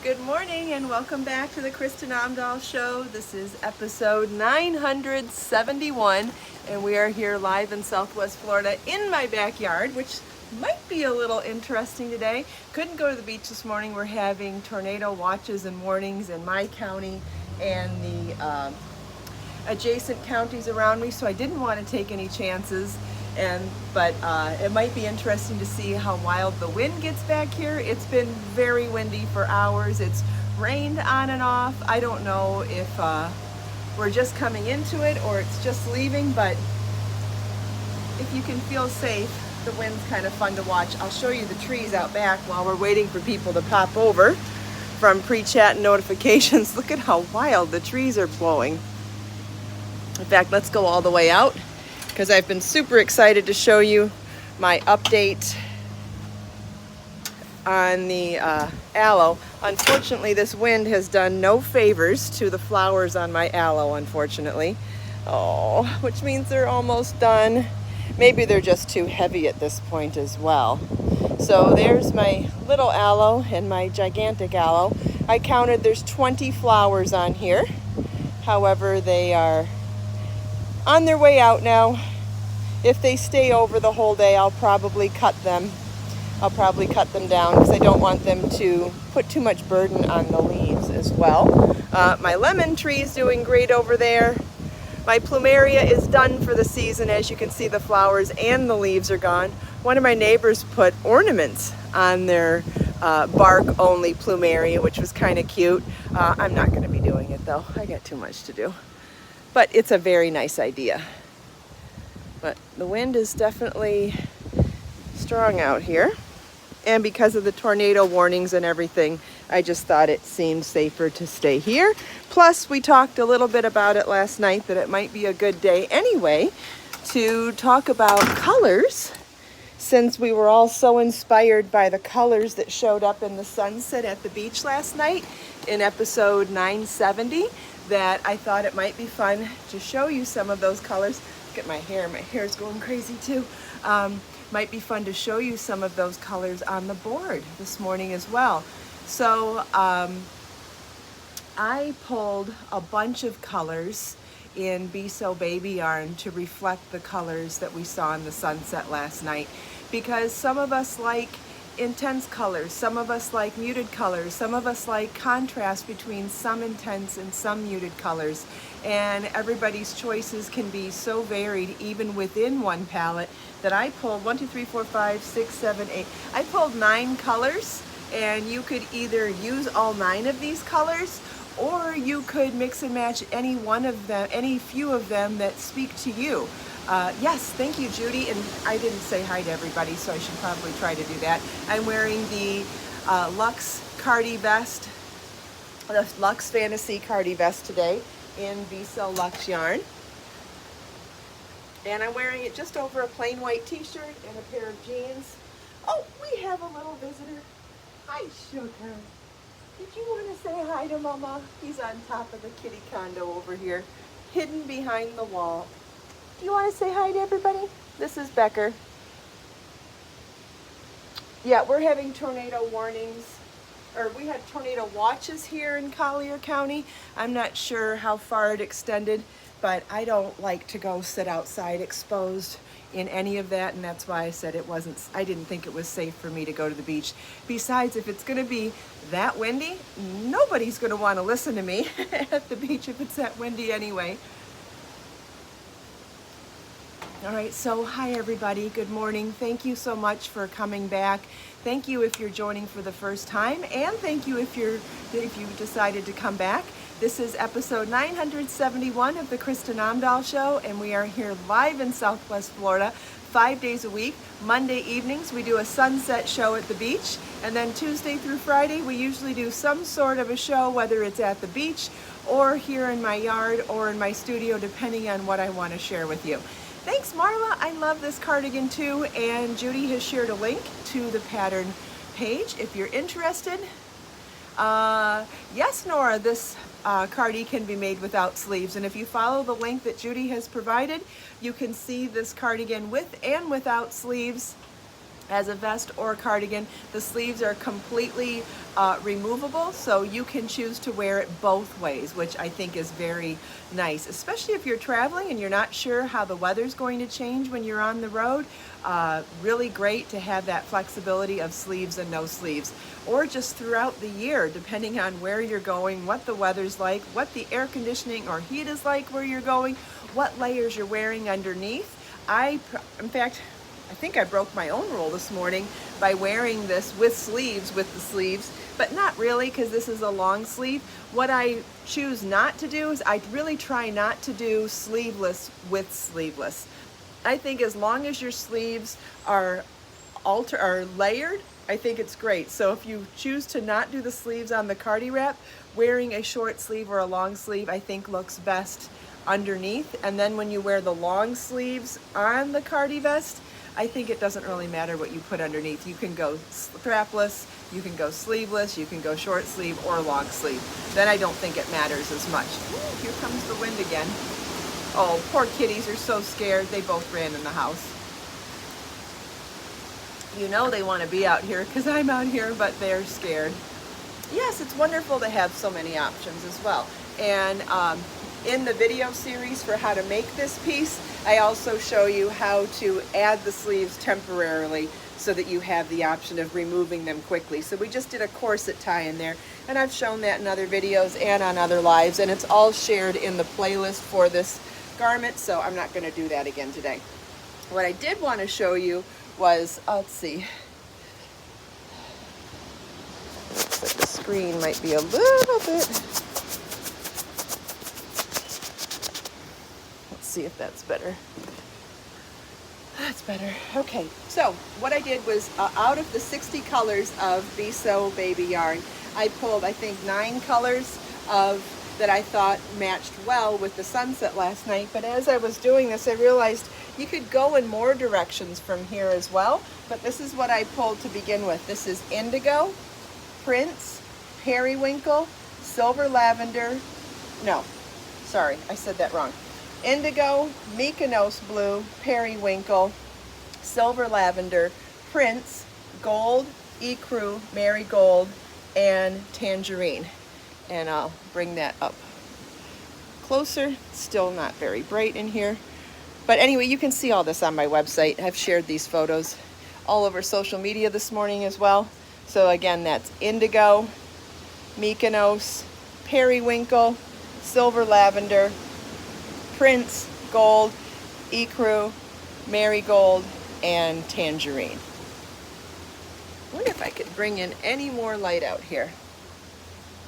Good morning and welcome back to the Kristin Omdahl Show. This is episode 971 and we are here live in Southwest Florida in my backyard, which might be a little interesting today. Couldn't go to the beach this morning. We're having tornado watches and warnings in my county and the adjacent counties around me, so I didn't want to take any chances. But it might be interesting to see how wild the wind gets back here. It's been very windy for hours. It's rained on and off. I don't know if we're just coming into it or it's just leaving, but if you can feel safe, the wind's kind of fun to watch. I'll show you the trees out back while we're waiting for people to pop over from pre-chat and notifications. Look at how wild the trees are blowing. In fact, let's go all the way out, because I've been super excited to show you my update on the aloe. Unfortunately, this wind has done no favors to the flowers on my aloe, unfortunately. Oh, which means they're almost done. Maybe they're just too heavy at this point as well. So there's my little aloe and my gigantic aloe. I counted there's 20 flowers on here. However, they are on their way out now. If they stay over the whole day, I'll probably cut them. I'll probably cut them down because I don't want them to put too much burden on the leaves as well. My lemon tree is doing great over there. My plumeria is done for the season. As you can see, the flowers and the leaves are gone. One of my neighbors put ornaments on their bark-only plumeria, which was kind of cute. I'm not going to be doing it though. I got too much to do. But it's a very nice idea. But the wind is definitely strong out here. And because of the tornado warnings and everything, I just thought it seemed safer to stay here. Plus, we talked a little bit about it last night, that it might be a good day anyway to talk about colors, since we were all so inspired by the colors that showed up in the sunset at the beach last night in episode 970. That I thought it might be fun to show you some of those colors. Look at my hair's going crazy too. Might be fun to show you some of those colors on the board this morning as well. So I pulled a bunch of colors in Be So Baby yarn to reflect the colors that we saw in the sunset last night, because some of us like intense colors, some of us like muted colors, some of us like contrast between some intense and some muted colors, and everybody's choices can be so varied even within one palette. That I pulled 1, 2, 3, 4, 5, 6, 7, 8. I pulled 9 colors, and you could either use all 9 of these colors, or you could mix and match any one of them, any few of them that speak to you. Yes, thank you, Judy. And I didn't say hi to everybody, so I should probably try to do that. I'm wearing the Luxe cardi vest, the Luxe Fantasy cardi vest today in Be So Luxe yarn. And I'm wearing it just over a plain white t-shirt and a pair of jeans. Oh, we have a little visitor. Hi, Sugar. Did you want to say hi to Mama? He's on top of the kitty condo over here, hidden behind the wall. Do you want to say hi to everybody? This is Becker. Yeah, we're having tornado warnings, or we had tornado watches here in Collier County. I'm not sure how far it extended, but I don't like to go sit outside exposed in any of that, and that's why I said I didn't think it was safe for me to go to the beach. Besides, if it's going to be that windy, nobody's going to want to listen to me at the beach if it's that windy anyway. All right, so hi everybody, good morning. Thank you so much for coming back. Thank you if you're joining for the first time, and thank you if you decided to come back. This is episode 971 of the Kristin Omdahl Show, and we are here live in Southwest Florida 5 days a week. Monday evenings we do a sunset show at the beach, and then Tuesday through Friday we usually do some sort of a show, whether it's at the beach or here in my yard or in my studio, depending on what I want to share with you. Thanks, Marla. I love this cardigan too, and Judy has shared a link to the pattern page if you're interested. Yes, Nora, this cardi can be made without sleeves, and if you follow the link that Judy has provided, you can see this cardigan with and without sleeves. as a vest or cardigan. The sleeves are completely removable, so you can choose to wear it both ways, which I think is very nice, especially if you're traveling and you're not sure how the weather's going to change when you're on the road. Really great to have that flexibility of sleeves and no sleeves, or just throughout the year, depending on where you're going, what the weather's like, what the air conditioning or heat is like where you're going, what layers you're wearing underneath. In fact, I think I broke my own rule this morning by wearing this with the sleeves, but not really, because this is a long sleeve. What I choose not to do is I really try not to do sleeveless with sleeveless. I think as long as your sleeves are layered, I think it's great. So if you choose to not do the sleeves on the cardi wrap, wearing a short sleeve or a long sleeve I think looks best underneath. And then when you wear the long sleeves on the cardi vest, I think it doesn't really matter what you put underneath. You can go strapless, you can go sleeveless, you can go short sleeve or long sleeve. Then I don't think it matters as much. Ooh, here comes the wind again. Oh, poor kitties are so scared. They both ran in the house. You know they want to be out here because I'm out here, but they're scared. Yes, it's wonderful to have so many options as well. And in the video series for how to make this piece, I also show you how to add the sleeves temporarily so that you have the option of removing them quickly. So we just did a corset tie in there, and I've shown that in other videos and on other lives, and it's all shared in the playlist for this garment, so I'm not going to do that again today. What I did want to show you was, let's see, looks like the screen might be a little bit, see if that's better. That's better. Okay, so what I did was out of the 60 colors of Be So Baby yarn, I pulled I think 9 colors that I thought matched well with the sunset last night. But as I was doing this, I realized you could go in more directions from here as well. But this is what I pulled to begin with. This is indigo, prince, periwinkle, silver lavender. No, sorry, I said that wrong. Indigo, Mykonos blue, periwinkle, silver lavender, prince, gold, ecru, marigold, and tangerine. And I'll bring that up closer. Still not very bright in here. But anyway, you can see all this on my website. I've shared these photos all over social media this morning as well. So again, that's indigo, Mykonos, periwinkle, silver lavender, prince, gold, ecru, marigold, and tangerine. I wonder if I could bring in any more light out here.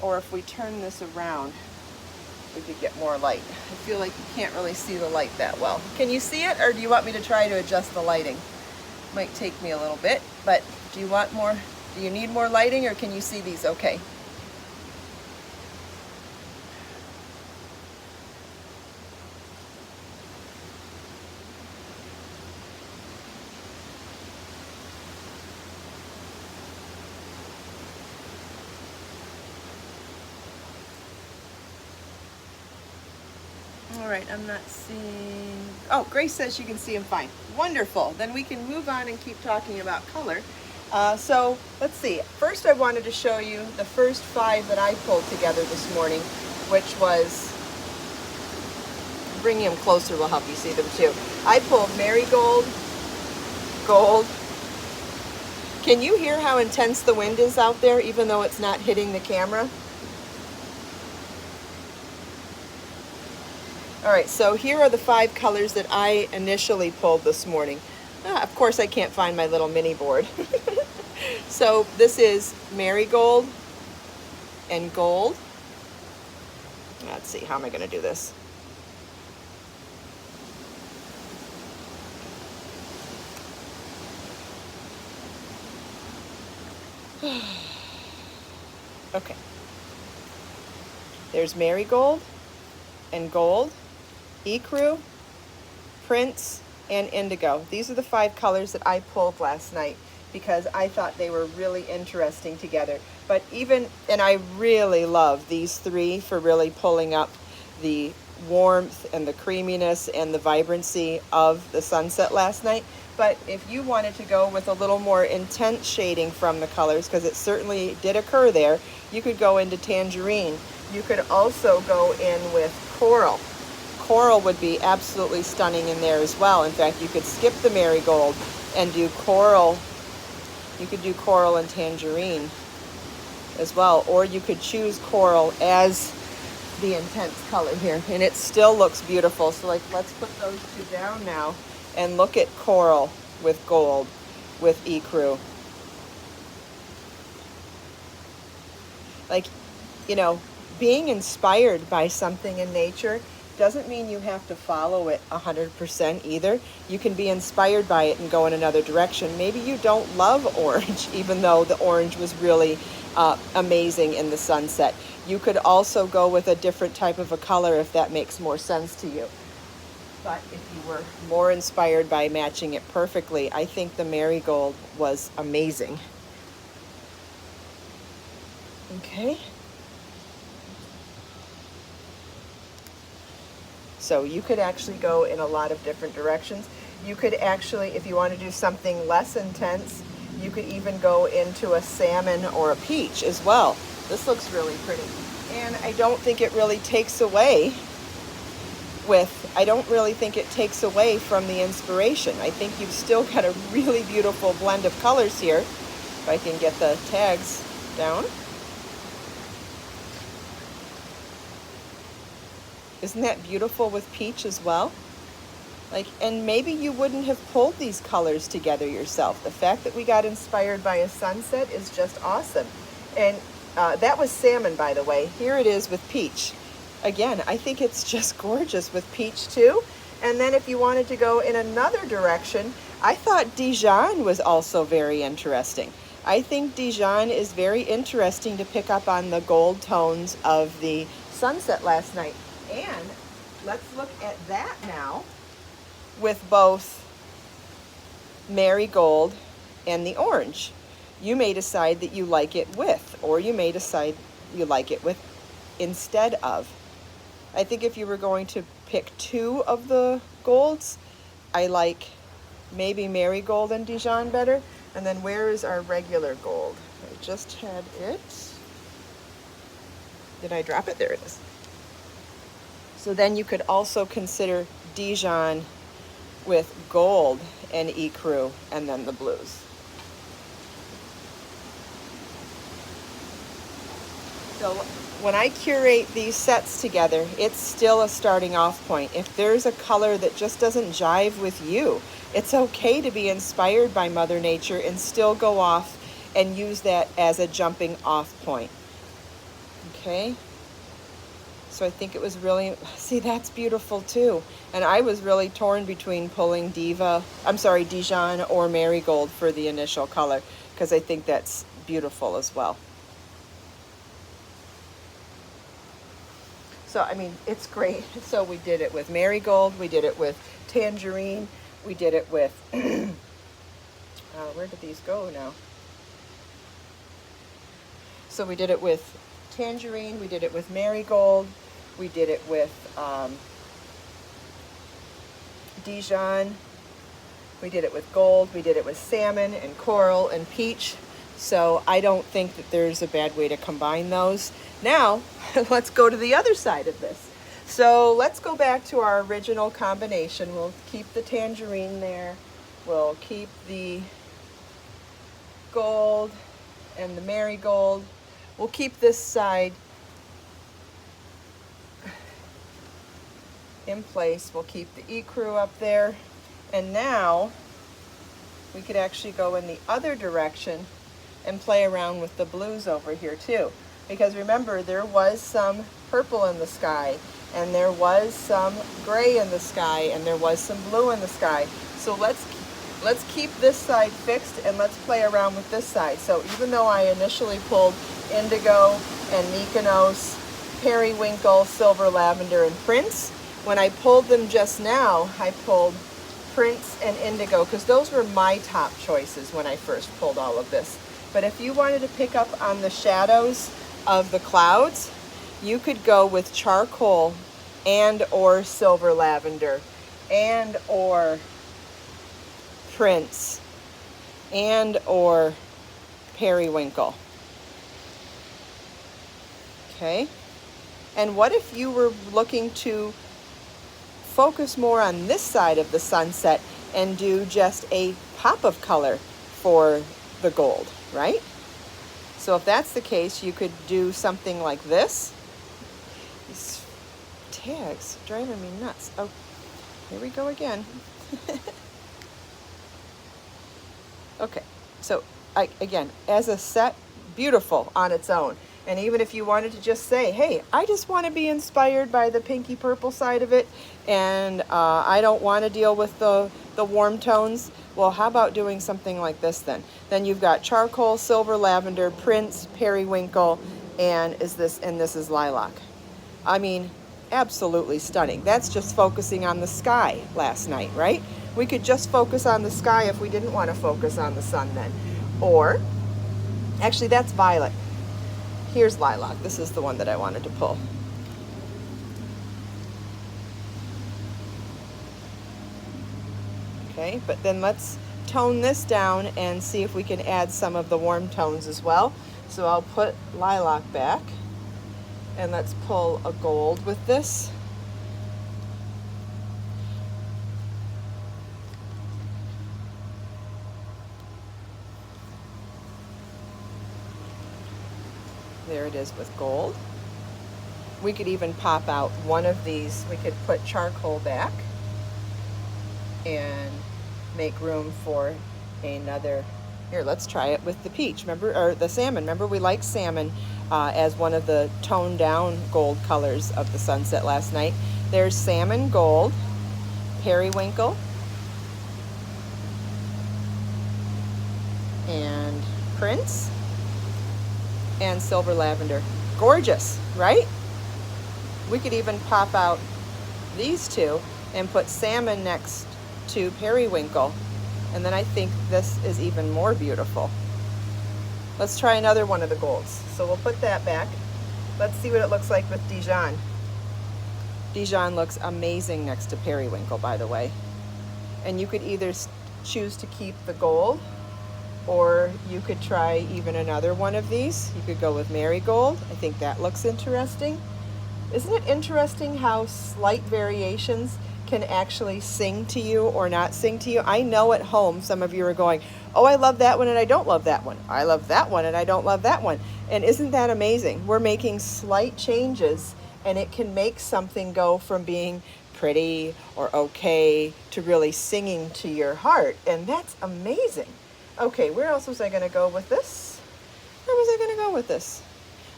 Or if we turn this around, we could get more light. I feel like you can't really see the light that well. Can you see it, or do you want me to try to adjust the lighting? Might take me a little bit, but do you need more lighting, or can you see these okay? All right, I'm not seeing, oh, Grace says she can see them fine. Wonderful, then we can move on and keep talking about color. So let's see, first I wanted to show you the first 5 that I pulled together this morning, which was, bringing them closer will help you see them too. I pulled marigold, gold. Can you hear how intense the wind is out there, even though it's not hitting the camera? All right, so here are the 5 colors that I initially pulled this morning. Of course, I can't find my little mini board. So this is marigold and gold. Let's see, how am I going to do this? Okay. There's marigold and gold, ecru, prince, and indigo. These are the 5 colors that I pulled last night because I thought they were really interesting together. But and I really love these 3 for really pulling up the warmth and the creaminess and the vibrancy of the sunset last night. But if you wanted to go with a little more intense shading from the colors, because it certainly did occur there, you could go into tangerine. You could also go in with coral. Coral would be absolutely stunning in there as well. In fact, you could skip the marigold and do coral. You could do coral and tangerine as well, or you could choose coral as the intense color here, and it still looks beautiful. So like, let's put those two down now and look at coral with gold with ecru. Like, you know, being inspired by something in nature doesn't mean you have to follow it 100% either. You can be inspired by it and go in another direction. Maybe you don't love orange, even though the orange was really amazing in the sunset. You could also go with a different type of a color if that makes more sense to you. But if you were more inspired by matching it perfectly, I think the marigold was amazing. Okay. So you could actually go in a lot of different directions. You could actually, if you want to do something less intense, you could even go into a salmon or a peach as well. This looks really pretty. And I don't think it really takes away from the inspiration. I think you've still got a really beautiful blend of colors here. If I can get the tags down. Isn't that beautiful with peach as well? Like, and maybe you wouldn't have pulled these colors together yourself. The fact that we got inspired by a sunset is just awesome. And that was salmon, by the way. Here it is with peach. Again, I think it's just gorgeous with peach too. And then if you wanted to go in another direction, I thought Dijon was also very interesting. I think Dijon is very interesting to pick up on the gold tones of the sunset last night. And let's look at that now with both marigold and the orange. You may decide that you like it with, or you may decide you like it with instead of. I think if you were going to pick two of the golds, I like maybe marigold and Dijon better. And then where is our regular gold? I just had it. Did I drop it? There it is. So then you could also consider Dijon with gold and ecru and then the blues. So when I curate these sets together, it's still a starting off point. If there's a color that just doesn't jive with you, it's okay to be inspired by Mother Nature and still go off and use that as a jumping off point. Okay? So I think it was really, see, that's beautiful too. And I was really torn between pulling Dijon or marigold for the initial color, because I think that's beautiful as well. So, I mean, it's great. So we did it with marigold, we did it with tangerine, we did it with, where did these go now? So we did it with tangerine, we did it with marigold, we did it with Dijon, we did it with gold, we did it with salmon and coral and peach. So I don't think that there's a bad way to combine those. Now, let's go to the other side of this. So let's go back to our original combination. We'll keep the tangerine there. We'll keep the gold and the marigold. We'll keep this side in place. We'll keep the ecru up there. And now we could actually go in the other direction and play around with the blues over here too. Because remember, there was some purple in the sky, and there was some gray in the sky, and there was some blue in the sky. So let's keep this side fixed and let's play around with this side. So even though I initially pulled indigo and Mykonos, periwinkle, silver lavender, and prince, when I pulled them just now, I pulled prince and indigo because those were my top choices when I first pulled all of this. But if you wanted to pick up on the shadows of the clouds, you could go with charcoal and or silver lavender and or prince, and or periwinkle. Okay, and what if you were looking to focus more on this side of the sunset and do just a pop of color for the gold, right? So if that's the case, you could do something like this. These tags driving me nuts. Oh, here we go again. Okay, so again, as a set, beautiful on its own. And even if you wanted to just say, hey, I just want to be inspired by the pinky purple side of it, and I don't want to deal with the warm tones, well, how about doing something like this then? Then you've got charcoal, silver, lavender, prince, periwinkle, and this is lilac. I mean, absolutely stunning. That's just focusing on the sky last night, right? We could just focus on the sky if we didn't want to focus on the sun then. Or, actually that's violet. Here's lilac. This is the one that I wanted to pull. Okay, but then let's tone this down and see if we can add some of the warm tones as well. So I'll put lilac back, and let's pull a gold with this. There it is with gold. We could even pop out one of these. We could put charcoal back and make room for another. Here, let's try it with the peach, remember, or the salmon. Remember, we like salmon as one of the toned down gold colors of the sunset last night. There's salmon gold, periwinkle, and prince, and silver lavender. Gorgeous, right? We could even pop out these two and put salmon next to periwinkle, and then I think this is even more beautiful. Let's try another one of the golds. So we'll put that back. Let's see what it looks like with Dijon. Dijon looks amazing next to periwinkle, by the way. And you could either choose to keep the gold, or you could try even another one of these. You could go with marigold. I think that looks interesting. Isn't it interesting how slight variations can actually sing to you or not sing to you? I know at home some of you are going, oh, I love that one and I don't love that one. I love that one and I don't love that one. And isn't that amazing? We're making slight changes, and it can make something go from being pretty or okay to really singing to your heart. And that's amazing. Okay, where else was I going to go with this? Where was I going to go with this?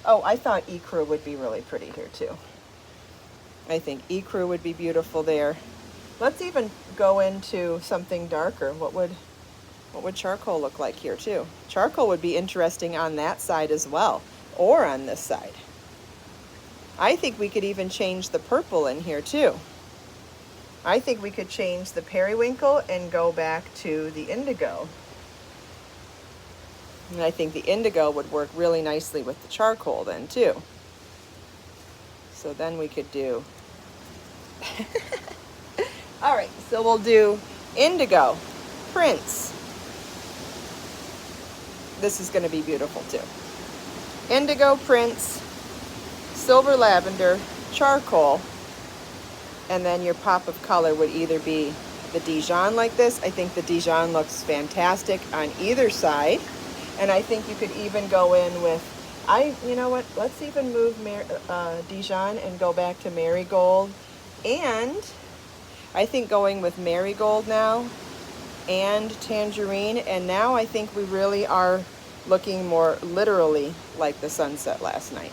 Oh, I thought ecru would be really pretty here too. I think ecru would be beautiful there. Let's even go into something darker. What would charcoal look like here too? Charcoal would be interesting on that side as well, or on this side. I think we could even change the purple in here too. I think we could change the periwinkle and go back to the indigo. And I think the indigo would work really nicely with the charcoal then too. So then we could do, all right, so we'll do indigo, prince. This is going to be beautiful too. Indigo, prince, silver lavender, charcoal, and then your pop of color would either be the Dijon like this. I think the Dijon looks fantastic on either side. And I think you could even go in with, you know what, let's even move Dijon and go back to marigold. And I think going with marigold now and tangerine, and now I think we really are looking more literally like the sunset last night.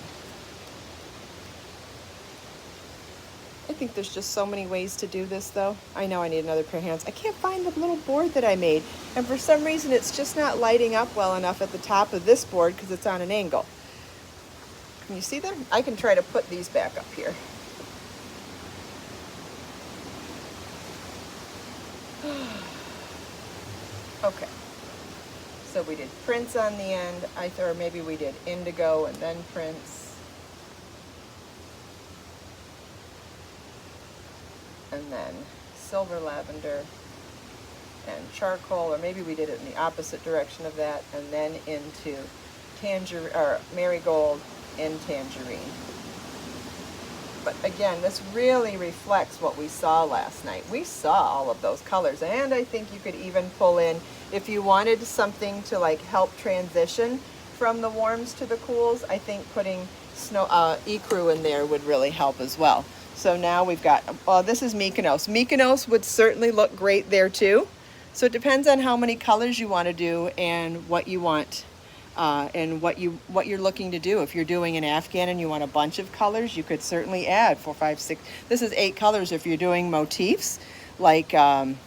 I think there's just so many ways to do this though. I know I need another pair of hands. I can't find the little board that I made, and for some reason it's just not lighting up well enough at the top of this board because it's on an angle. Can you see them? I can try to put these back up here. Okay, so we did prince on the end, or maybe we did indigo and then prince. And then silver lavender and charcoal, or maybe we did it in the opposite direction of that, and then into tangerine or marigold and tangerine. But again, this really reflects what we saw last night. We saw all of those colors, and I think you could even pull in, if you wanted something to like help transition from the warms to the cools, I think putting snow ecru in there would really help as well. So now we've got, well, this is Mykonos. Mykonos would certainly look great there too. So it depends on how many colors you want to do and what you want. And what you're looking to do. If you're doing an Afghan and you want a bunch of colors, you could certainly add 4, 5, 6. This is 8 colors if you're doing motifs, like what's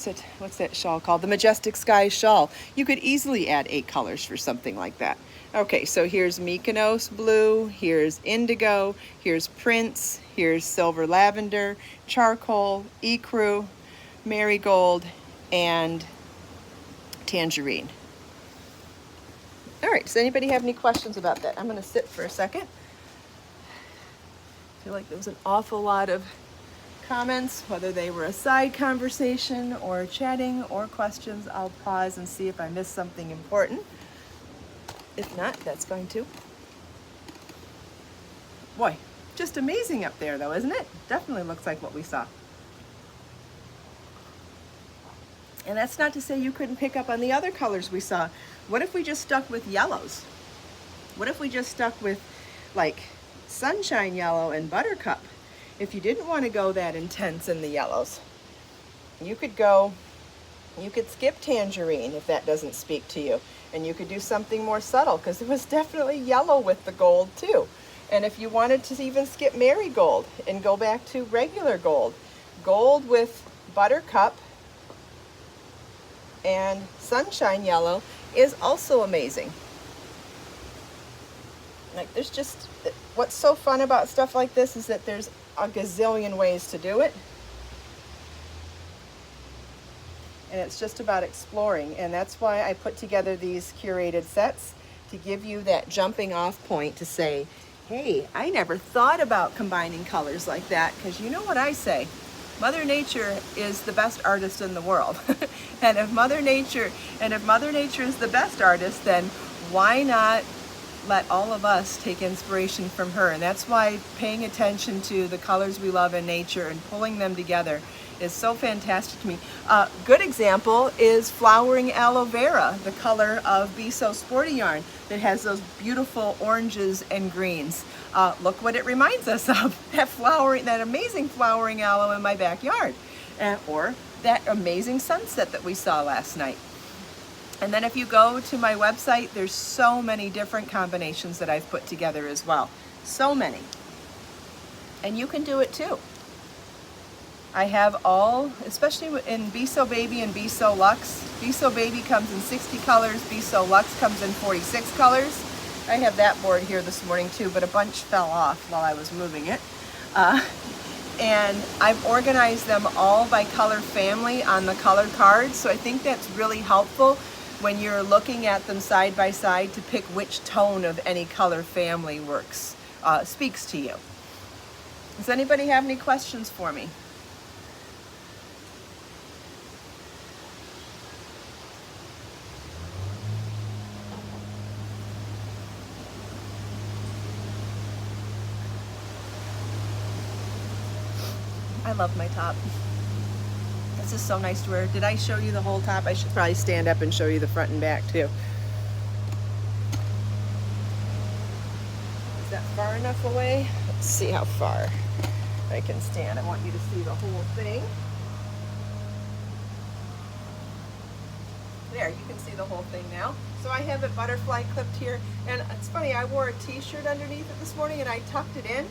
that shawl called? The Majestic Skies shawl. You could easily add 8 colors for something like that. Okay, so here's Mykonos blue, here's indigo, here's Prince, here's silver lavender, charcoal, ecru, marigold, and tangerine. All right, does anybody have any questions about that? I'm going to sit for a second. I feel like there was an awful lot of comments, whether they were a side conversation or chatting or questions. I'll pause and see if I missed something important. If not, that's going to. Boy, just amazing up there though, isn't it? Definitely looks like what we saw. And that's not to say you couldn't pick up on the other colors we saw. What if we just stuck with yellows? What if we just stuck with like sunshine yellow and buttercup? If you didn't want to go that intense in the yellows, you could skip tangerine if that doesn't speak to you. And you could do something more subtle, because it was definitely yellow with the gold too. And if you wanted to even skip marigold and go back to regular gold, gold with buttercup and sunshine yellow is also amazing. Like, there's just, what's so fun about stuff like this is that there's a gazillion ways to do it. And it's just about exploring. And that's why I put together these curated sets, to give you that jumping off point to say, hey, I never thought about combining colors like that, because you know what I say, Mother Nature is the best artist in the world. And if Mother Nature is the best artist, then why not let all of us take inspiration from her? And that's why paying attention to the colors we love in nature and pulling them together is so fantastic to me. Good example is flowering aloe vera, the color of Be So Sporty yarn that has those beautiful oranges and greens. Look what it reminds us of, that amazing flowering aloe in my backyard, or that amazing sunset that we saw last night. And then if you go to my website, there's so many different combinations that I've put together as well. So many. And you can do it too. I have all, especially in Be So Baby and Be So Luxe. Be So Baby comes in 60 colors, Be So Luxe comes in 46 colors. I have that board here this morning too, but a bunch fell off while I was moving it. And I've organized them all by color family on the color cards, so I think that's really helpful when you're looking at them side by side to pick which tone of any color family speaks to you. Does anybody have any questions for me? I love my top. This is so nice to wear. Did I show you the whole top? I should probably stand up and show you the front and back too. Is that far enough away? Let's see how far I can stand. I want you to see the whole thing. There, you can see the whole thing now. So I have it butterfly clipped here. And it's funny, I wore a t-shirt underneath it this morning and I tucked it in.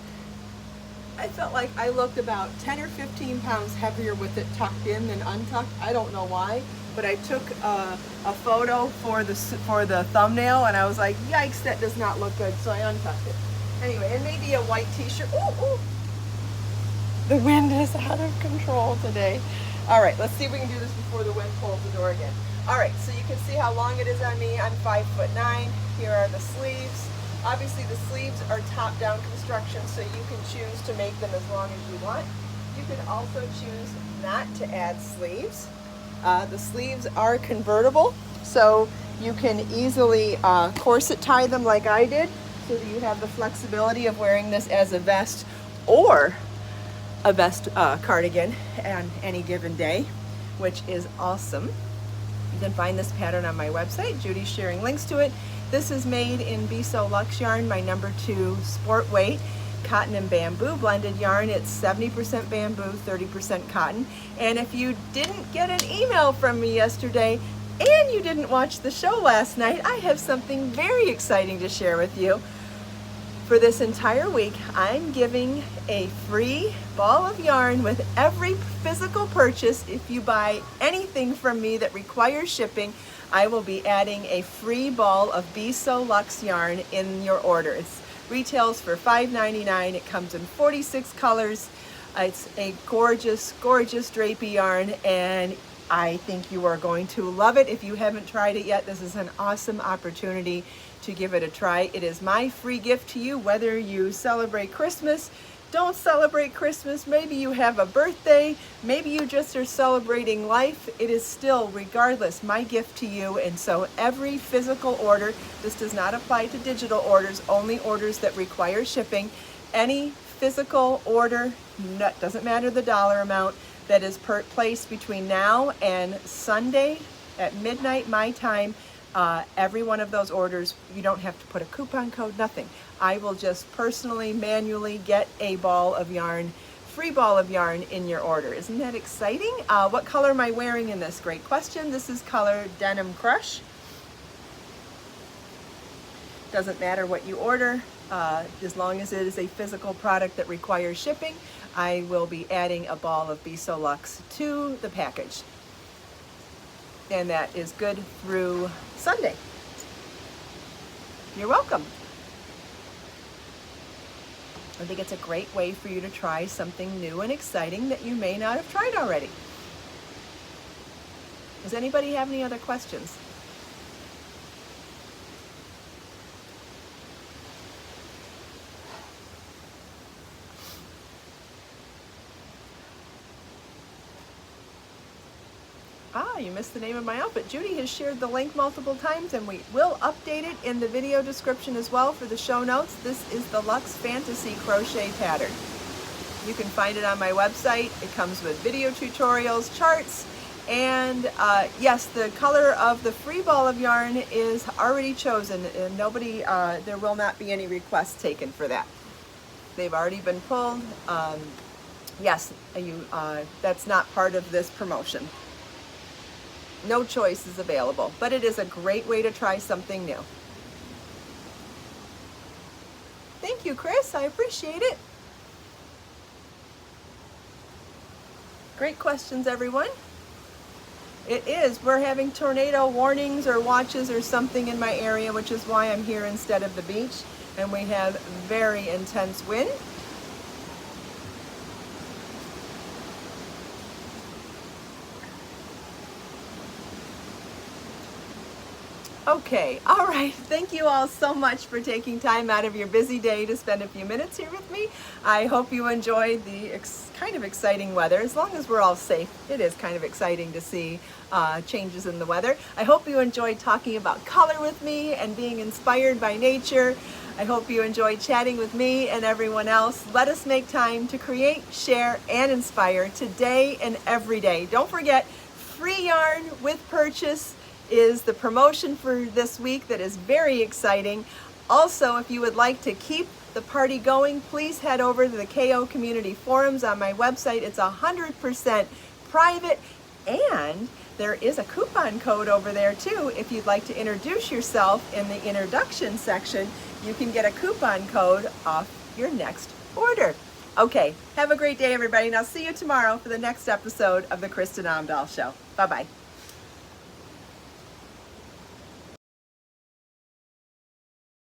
I felt like I looked about 10 or 15 pounds heavier with it tucked in than untucked. I don't know why, but I took a photo for the thumbnail and I was like, yikes, that does not look good, so I untucked it. Anyway, and maybe a white t-shirt. Ooh, ooh. The wind is out of control today. All right, let's see if we can do this before the wind pulls the door again. All right, so you can see how long it is on me. I'm 5'9". Here are the sleeves. Obviously the sleeves are top-down construction, so you can choose to make them as long as you want. You could also choose not to add sleeves. The sleeves are convertible, so you can easily corset tie them like I did, so that you have the flexibility of wearing this as a vest or a vest cardigan on any given day, which is awesome. You can find this pattern on my website. Judy's sharing links to it. This is made in Be So Luxe yarn, my #2 sport weight, cotton and bamboo blended yarn. It's 70% bamboo, 30% cotton. And if you didn't get an email from me yesterday and you didn't watch the show last night, I have something very exciting to share with you. For this entire week, I'm giving a free ball of yarn with every physical purchase. If you buy anything from me that requires shipping, I will be adding a free ball of Be So Luxe yarn in your order. It retails for $5.99. It comes in 46 colors. It's a gorgeous, gorgeous drapey yarn, and I think you are going to love it. If you haven't tried it yet, this is an awesome opportunity to give it a try. It is my free gift to you, whether you celebrate Christmas, don't celebrate Christmas, maybe you have a birthday, maybe you just are celebrating life. It is still, regardless, my gift to you. And so every physical order, this does not apply to digital orders, only orders that require shipping. Any physical order, doesn't matter the dollar amount, that is placed between now and Sunday at midnight my time, every one of those orders, you don't have to put a coupon code, nothing. I will just personally, manually get a ball of yarn, free ball of yarn in your order. Isn't that exciting? What color am I wearing in this? Great question. This is color Denim Crush. Doesn't matter what you order, as long as it is a physical product that requires shipping, I will be adding a ball of Be So Luxe to the package. And that is good through Sunday. You're welcome. I think it's a great way for you to try something new and exciting that you may not have tried already. Does anybody have any other questions? You missed the name of my outfit. Judy has shared the link multiple times, and we will update it in the video description as well for the show notes. This is the Luxe Fantasy Crochet pattern. You can find it on my website. It comes with video tutorials, charts, and yes, the color of the free ball of yarn is already chosen, and nobody, there will not be any requests taken for that. They've already been pulled. Yes, that's not part of this promotion. No choice is available, but it is a great way to try something new. Thank you, Chris. I appreciate it. Great questions, everyone. It is. We're having tornado warnings or watches or something in my area, which is why I'm here instead of the beach. And we have very intense wind. Okay, all right. Thank you all so much for taking time out of your busy day to spend a few minutes here with me. I hope you enjoyed the kind of exciting weather. As long as we're all safe, it is kind of exciting to see changes in the weather. I hope you enjoyed talking about color with me and being inspired by nature. I hope you enjoyed chatting with me and everyone else. Let us make time to create, share, and inspire today and every day. Don't forget, free yarn with purchase is the promotion for this week that is very exciting. Also, if you would like to keep the party going, please head over to the KO Community Forums on my website. It's 100% private, and there is a coupon code over there too. If you'd like to introduce yourself in the introduction section, you can get a coupon code off your next order. Okay, have a great day, everybody, and I'll see you tomorrow for the next episode of the Kristin Omdahl Show. Bye-bye.